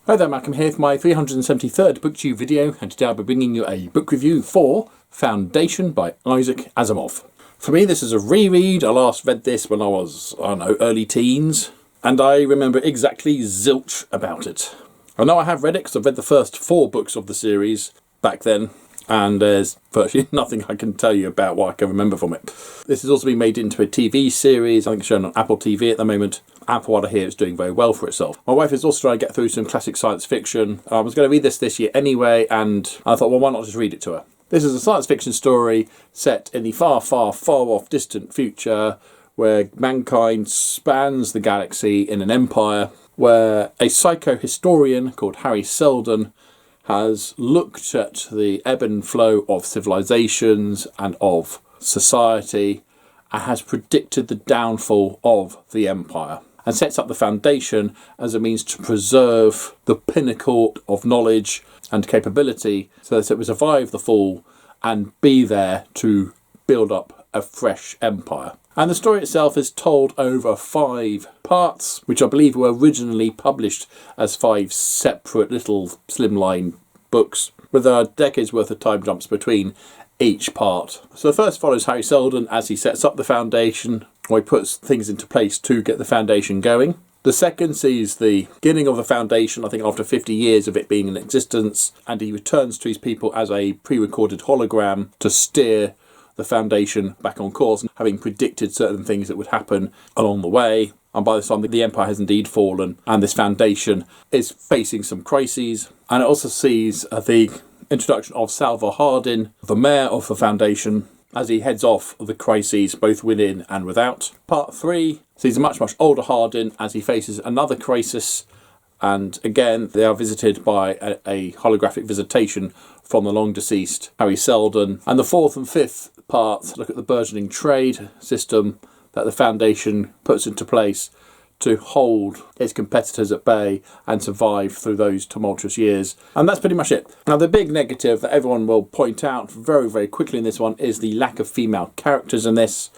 Hi there, Malcolm here for my 373rd Booktube video, and today I'll be bringing you a book review for Foundation by Isaac Asimov. For me, this is a reread. I last read this when I was, I don't know, early teens, and I remember exactly zilch about it. I know I have read it because I've read the first 4 books of the series back then, and there's virtually nothing I can tell you about what I can remember from it. This has also been made into a TV series. I think it's shown on Apple TV at the moment, and from what I hear, it's doing very well for itself. My wife is also trying to get through some classic science fiction. I was going to read this year anyway, and I thought, well, why not just read it to her? This is a science fiction story set in the far, far, far off distant future where mankind spans the galaxy in an empire where a psychohistorian called Harry Seldon has looked at the ebb and flow of civilizations and of society and has predicted the downfall of the empire and sets up the foundation as a means to preserve the pinnacle of knowledge and capability so that it will survive the fall and be there to build up a fresh empire. And the story itself is told over 5 parts, which I believe were originally published as 5 separate little slimline books, with there are decades worth of time jumps between each part. So the first follows Harry Seldon as he sets up the foundation, or he puts things into place to get the foundation going. The second sees the beginning of the foundation, I think after 50 years of it being in existence, and he returns to his people as a pre-recorded hologram to steer the foundation back on course, having predicted certain things that would happen along the way. And by this time, the empire has indeed fallen, and this foundation is facing some crises. And it also sees the introduction of Salvor Hardin, the mayor of the foundation, as he heads off the crises both within and without. Part 3 sees a much, much older Hardin as he faces another crisis, and again they are visited by a holographic visitation from the long deceased Harry Seldon. And the 4th and 5th parts look at the burgeoning trade system that the foundation puts into place to hold its competitors at bay and survive through those tumultuous years. And that's pretty much it. Now, the big negative that everyone will point out very, very quickly in this one is the lack of female characters in this.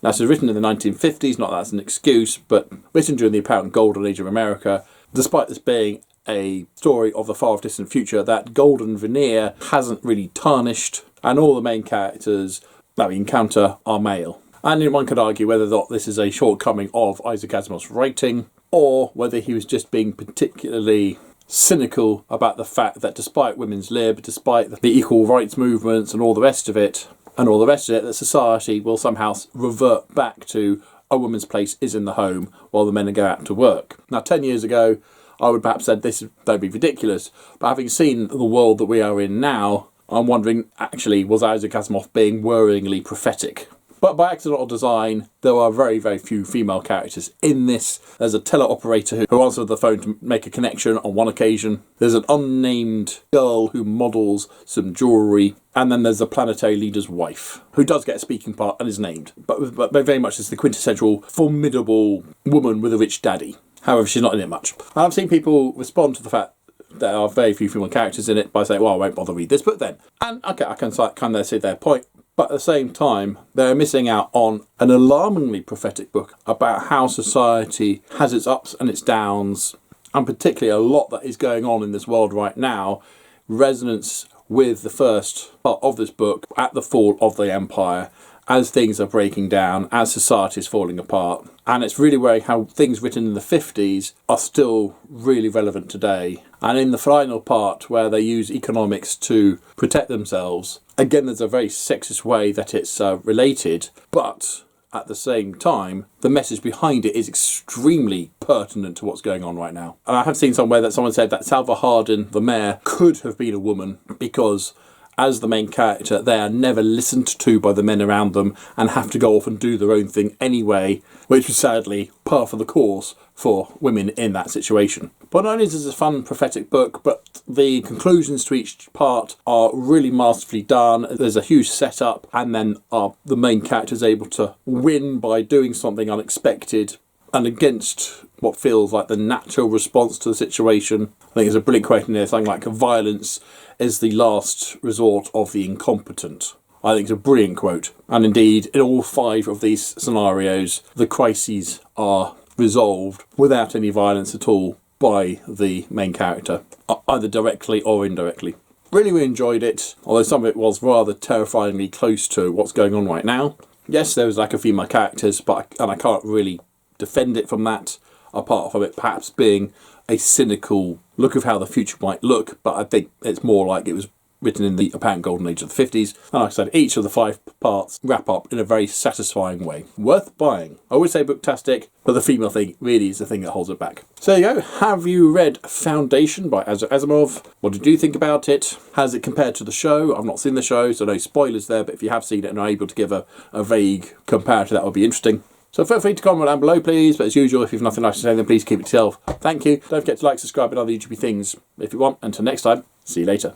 Now, this was written in the 1950s, not that that's an excuse, but written during the apparent golden age of America. Despite this being a story of the far distant future, that golden veneer hasn't really tarnished, and all the main characters that we encounter are male. And one could argue whether or not this is a shortcoming of Isaac Asimov's writing, or whether he was just being particularly cynical about the fact that despite women's lib, despite the equal rights movements and all the rest of it, that society will somehow revert back to a woman's place is in the home while the men go out to work. Now, 10 years ago, I would perhaps said this would be ridiculous, but having seen the world that we are in now, I'm wondering, actually, was Isaac Asimov being worryingly prophetic? But by accidental design, there are very, very few female characters in this. There's a teleoperator who answered the phone to make a connection on one occasion. There's an unnamed girl who models some jewellery. And then there's the planetary leader's wife, who does get a speaking part and is named. But very much is the quintessential formidable woman with a rich daddy. However, she's not in it much. And I've seen people respond to the fact there are very few female characters in it by saying, well, I won't bother read this book then. And okay, I can kind of see their point. But at the same time, they're missing out on an alarmingly prophetic book about how society has its ups and its downs, and particularly a lot that is going on in this world right now, resonance with the first part of this book at the fall of the empire, as things are breaking down, as society is falling apart. And it's really where how things written in the 50s are still really relevant today. And in the final part, where they use economics to protect themselves, again, there's a very sexist way that it's related, but at the same time, the message behind it is extremely pertinent to what's going on right now. And I have seen somewhere that someone said that Salvor Hardin, the mayor, could have been a woman because as the main character, they are never listened to by the men around them and have to go off and do their own thing anyway, which was sadly par for the course for women in that situation. But not only is this a fun prophetic book, but the conclusions to each part are really masterfully done. There's a huge setup, and then the main character is able to win by doing something unexpected and against what feels like the natural response to the situation. I think there's a brilliant quote in there, something like, violence is the last resort of the incompetent. I think it's a brilliant quote. And indeed, in all 5 of these scenarios, the crises are resolved without any violence at all, by the main character, either directly or indirectly. Really enjoyed it, although some of it was rather terrifyingly close to what's going on right now. Yes, there was lack of female characters, and I can't really defend it from that, apart from it perhaps being a cynical look of how the future might look, but I think it's more like it was written in the apparent golden age of the 50s. And like I said, each of the 5 parts wrap up in a very satisfying way. Worth buying. I always say booktastic, but the female thing really is the thing that holds it back. So there you go. Have you read Foundation by Isaac Asimov? What did you think about it? Has it compared to the show? I've not seen the show, so no spoilers there, but if you have seen it and are able to give a vague comparative, that would be interesting. So feel free to comment down below, please. But as usual, if you've nothing nice to say, then please keep it to yourself. Thank you. Don't forget to like, subscribe, and other YouTube things if you want. Until next time, see you later.